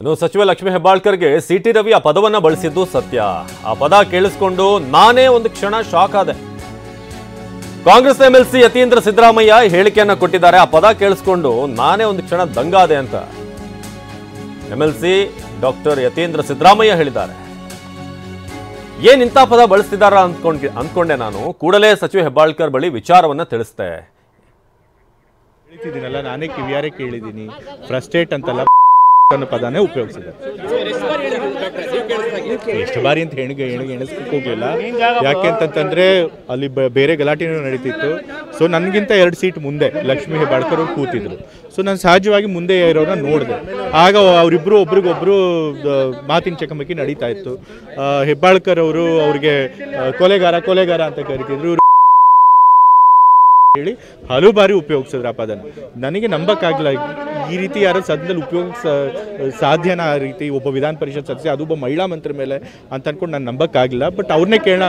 ಇನ್ನು ಸಚಿವ ಲಕ್ಷ್ಮೀ ಹೆಬ್ಬಾಳ್ಕರ್ಗೆ ಸಿಟಿ ರವಿ ಆ ಪದವನ್ನ ಬಳಸಿದ್ದು ಸತ್ಯ. ಆ ಪದ ಕೇಳಿಸ್ಕೊಂಡು ನಾನೇ ಒಂದು ಕ್ಷಣ ಶಾಕ್ ಆದೆ. ಕಾಂಗ್ರೆಸ್ ಎಂಎಲ್ಸಿ ಯತೀಂದ್ರ ಸಿದ್ದರಾಮಯ್ಯ ಹೇಳಿಕೆಯನ್ನ ಕೊಟ್ಟಿದ್ದಾರೆ. ಆ ಪದ ಕೇಳಿಸ್ಕೊಂಡು ನಾನೇ ಒಂದು ಕ್ಷಣ ದಂಗಾದೆ ಅಂತ ಎಂಎಲ್ಸಿ ಡಾಕ್ಟರ್ ಯತೀಂದ್ರ ಸಿದ್ದರಾಮಯ್ಯ ಹೇಳಿದ್ದಾರೆ. ಏನ್ ಇಂಥ ಪದ ಬಳಸ್ತಿದಾರ ಅಂದ್ಕೊಂಡೆ ನಾನು. ಕೂಡಲೇ ಸಚಿವ ಹೆಬ್ಬಾಳ್ಕರ್ ಬಳಿ ವಿಚಾರವನ್ನ ತಿಳಿಸ್ತೆ. ಹೇಳ್ತಿದ್ದೀನಲ್ಲ, ನಾನೇ ಕಿವಿಯಾರೆ ಕೇಳಿದ್ದೀನಿ. ಫ್ರಸ್ಟ್ರೇಟ್ ಅಂತಲ್ಲ ಅನ್ನೋ ಪದಾನೇ ಉಪಯೋಗಿಸಿದೆ. ಎಷ್ಟು ಬಾರಿ ಅಂತ ಎಣಿಸ್ಲಿಕ್ಕೆ ಹೋಗಿಲ್ಲ. ಯಾಕೆಂತಂದ್ರೆ ಅಲ್ಲಿ ಬೇರೆ ಗಲಾಟೆನೂ ನಡೀತಿತ್ತು. ಸೊ ನನಗಿಂತ 2 ಸೀಟ್ ಮುಂದೆ ಲಕ್ಷ್ಮೀ ಹೆಬ್ಬಾಳ್ಕರ್ ಅವ್ರು ಕೂತಿದ್ರು. ಸೊ ನಾನು ಸಹಜವಾಗಿ ಮುಂದೆ ಇರೋರನ್ನ ನೋಡಿದೆ. ಆಗ ಅವರಿಬ್ಬರು ಒಬ್ರಿಗೊಬ್ರು ಮಾತಿನ ಚಕಮಕಿ ನಡೀತಾ ಇತ್ತು. ಹೆಬ್ಬಾಳ್ಕರ್ ಅವರು ಅವ್ರಿಗೆ ಕೊಲೆಗಾರ ಅಂತ ಕರಿತಿದ್ರು. ಹೇಳಿ ಹಲವು ಬಾರಿ ಉಪಯೋಗಿಸಿದ್ರು ಆ ಪದನ. ನನಗೆ ನಂಬಕ್ಕಾಗಲ್ಲ, ಈ ರೀತಿ ಯಾರು ಸದನದಲ್ಲಿ ಸಾಧ್ಯನಾ? ಆ ರೀತಿ ಒಬ್ಬ ವಿಧಾನ ಪರಿಷತ್ ಸದಸ್ಯ, ಅದು ಒಬ್ಬ ಮಹಿಳಾ ಮಂತ್ರಿ ಮೇಲೆ ಅಂತ ಅನ್ಕೊಂಡು ನಾನು ನಂಬಕ್ಕಾಗಲಿಲ್ಲ. ಬಟ್ ಅವ್ರನ್ನೇ ಕೇಳೋಣ.